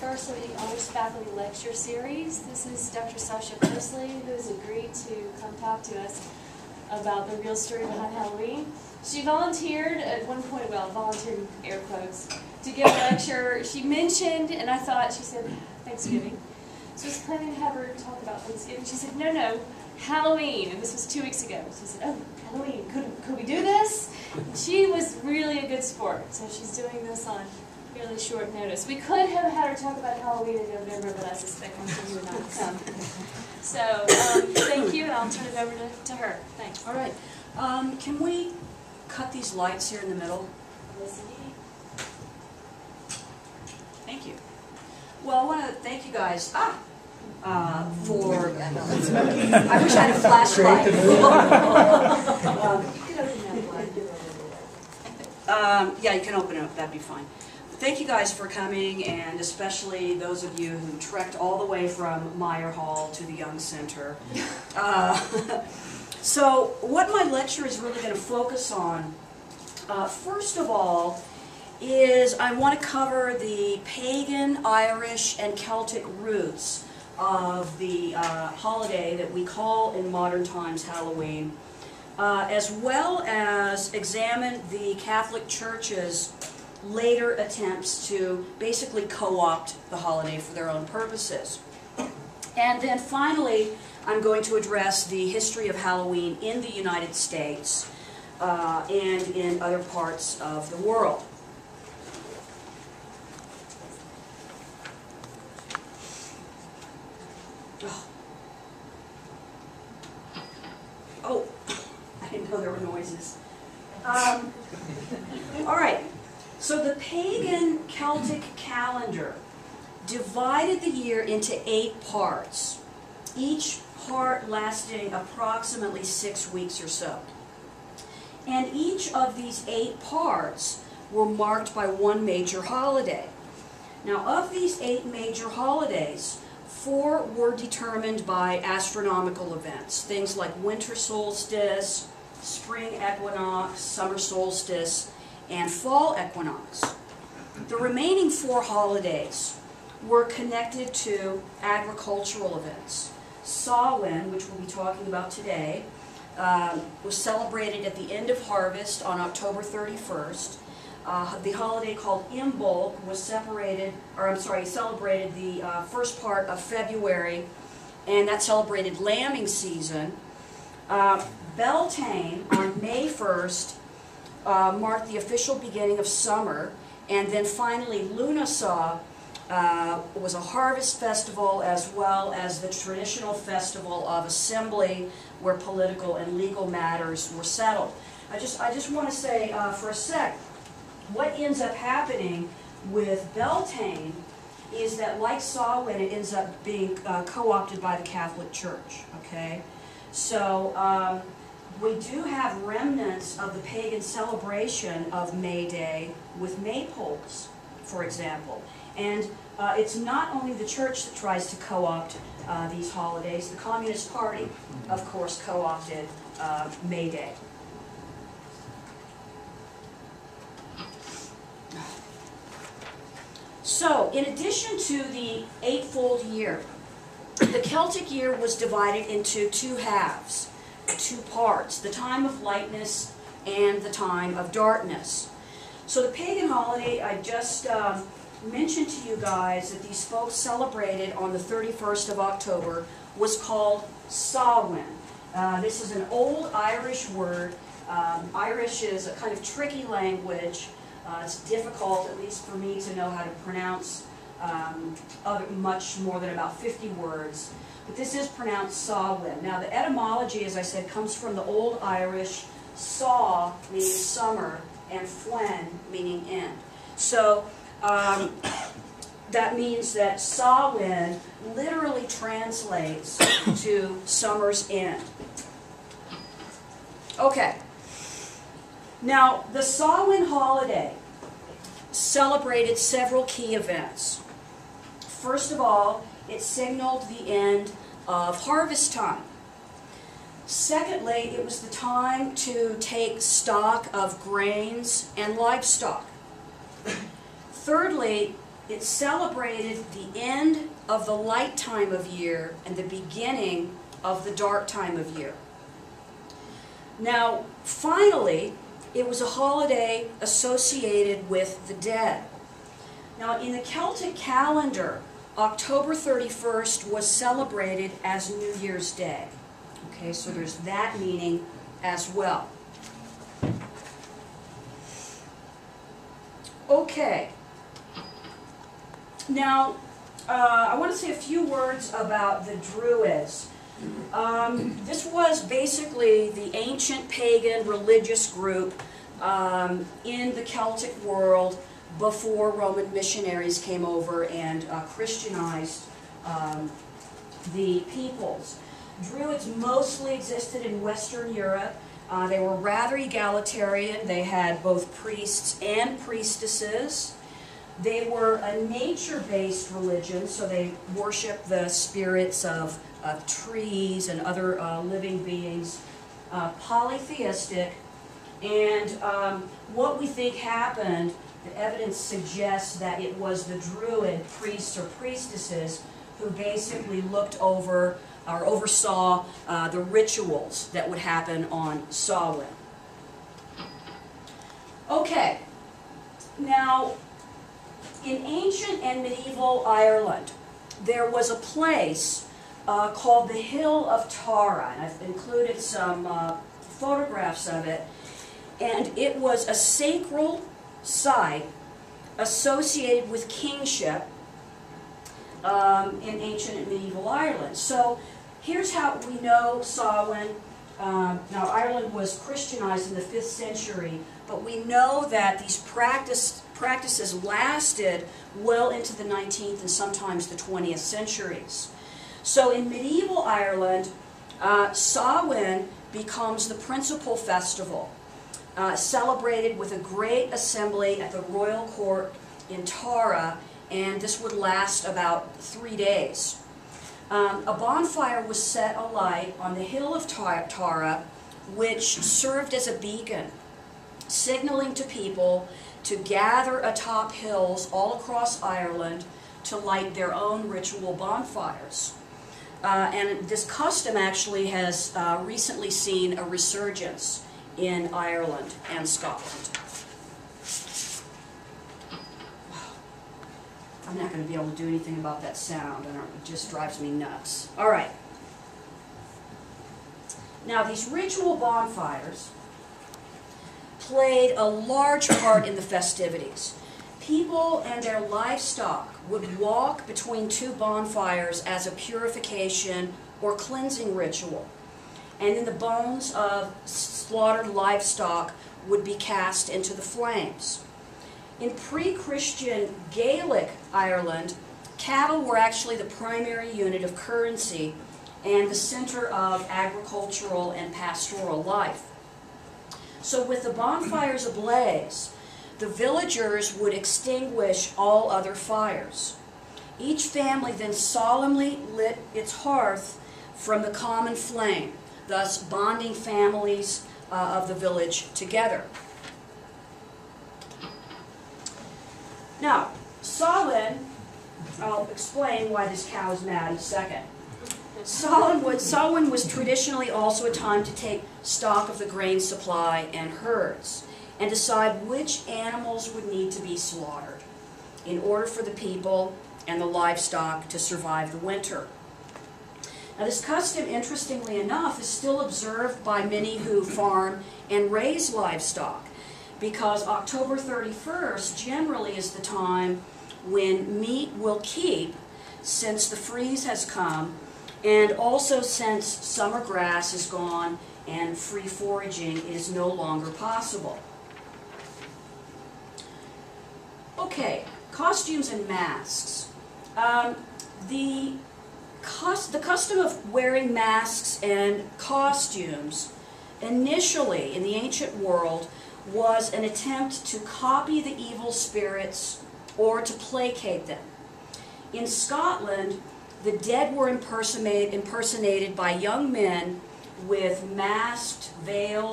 first of the Honors Faculty Lecture Series. This is Dr. Sasha Pursley, who has agreed to come talk to us about the real story behind Halloween. She volunteered at one point, well, volunteered in air quotes, to give a lecture. She mentioned, and I thought, she said, Thanksgiving. So I was planning to have her talk about Thanksgiving. She said, no, Halloween. And this was 2 weeks ago. She said, oh, Halloween, could we do this? And she was really a good sport, so she's doing this on really short notice. We could have had her talk about Halloween in November, but I suspect she would not come. So, thank you, and I'll turn it over to her. Thanks. All right. Can we cut these lights here in the middle? Yes, indeed. Thank you. Well, I want to thank you guys for... I wish I had a flashlight. Yeah, you can open it up. That'd be fine. Thank you guys for coming, and especially those of you who trekked all the way from Meyer Hall to the Young Center. So what my lecture is really going to focus on, first of all, is I want to cover the pagan, Irish, and Celtic roots of the holiday that we call in modern times Halloween, as well as examine the Catholic Church's later attempts to basically co-opt the holiday for their own purposes. And then finally, I'm going to address the history of Halloween in the United States and in other parts of the world. Oh, I didn't know there were noises. All right, so the pagan Celtic calendar divided the year into 8 parts, each part lasting approximately 6 weeks or so. And each of these 8 parts were marked by one major holiday. Now, of these 8 major holidays, 4 were determined by astronomical events, things like winter solstice, spring equinox, summer solstice, and fall equinox. The remaining 4 holidays were connected to agricultural events. Samhain, which we'll be talking about today, was celebrated at the end of harvest on October 31st. The holiday called Imbolc was celebrated the first part of February, and that celebrated lambing season. Beltane on May 1st marked the official beginning of summer, and then finally Lughnasadh was a harvest festival as well as the traditional festival of assembly where political and legal matters were settled. I just want to say for a sec, what ends up happening with Beltane is that, like Samhain, it ends up being co-opted by the Catholic Church. Okay, so we do have remnants of the pagan celebration of May Day with maypoles, for example. And it's not only the church that tries to co-opt these holidays. The Communist Party, of course, co-opted May Day. So, in addition to the 8-fold year, the Celtic year was divided into 2 halves, 2 parts, the time of lightness and the time of darkness. So the pagan holiday, I just mentioned to you guys that these folks celebrated on the 31st of October, was called Samhain. This is an old Irish word. Irish is a kind of tricky language. It's difficult, at least for me, to know how to pronounce much more than about 50 words. But this is pronounced Samhain. Now, the etymology, as I said, comes from the Old Irish saw, meaning summer, and flen, meaning end. So that means that Samhain literally translates to summer's end. Okay. Now, the Samhain holiday celebrated several key events. First of all, it signaled the end of harvest time. Secondly, it was the time to take stock of grains and livestock. Thirdly, it celebrated the end of the light time of year and the beginning of the dark time of year. Now, finally, it was a holiday associated with the dead. Now, in the Celtic calendar, October 31st was celebrated as New Year's Day. Okay, so there's that meaning as well. Okay. Now, I want to say a few words about the Druids. This was basically the ancient pagan religious group in the Celtic world before Roman missionaries came over and Christianized the peoples. Druids mostly existed in Western Europe. They were rather egalitarian. They had both priests and priestesses. They were a nature-based religion, so they worshiped the spirits of trees and other living beings. Polytheistic, and what we think happened, the evidence suggests that it was the Druid priests or priestesses who basically looked over or oversaw the rituals that would happen on Samhain. Okay, now in ancient and medieval Ireland, there was a place called the Hill of Tara, and I've included some photographs of it, and it was a sacral site associated with kingship in ancient and medieval Ireland. So here's how we know Samhain. Now Ireland was Christianized in the 5th century, but we know that these practices lasted well into the 19th and sometimes the 20th centuries. So in medieval Ireland, Samhain becomes the principal festival, celebrated with a great assembly at the royal court in Tara, and this would last about 3 days. A bonfire was set alight on the hill of Tara, which served as a beacon, signaling to people to gather atop hills all across Ireland to light their own ritual bonfires. And this custom actually has recently seen a resurgence in Ireland and Scotland. I'm not going to be able to do anything about that sound, and it just drives me nuts. All right. Now, these ritual bonfires played a large part in the festivities. People and their livestock would walk between two bonfires as a purification or cleansing ritual. And then the bones of slaughtered livestock would be cast into the flames. In pre-Christian Gaelic Ireland, cattle were actually the primary unit of currency and the center of agricultural and pastoral life. So with the bonfires ablaze, the villagers would extinguish all other fires. Each family then solemnly lit its hearth from the common flame, thus bonding families of the village together. Now, Samhain, I'll explain why this cow is mad in a second. Samhain was traditionally also a time to take stock of the grain supply and herds, and decide which animals would need to be slaughtered in order for the people and the livestock to survive the winter. Now this custom, interestingly enough, is still observed by many who farm and raise livestock, because October 31st generally is the time when meat will keep, since the freeze has come, and also since summer grass is gone and free foraging is no longer possible. Okay, costumes and masks. The custom of wearing masks and costumes initially in the ancient world was an attempt to copy the evil spirits or to placate them. In Scotland, the dead were impersonated by young men with masked, veiled,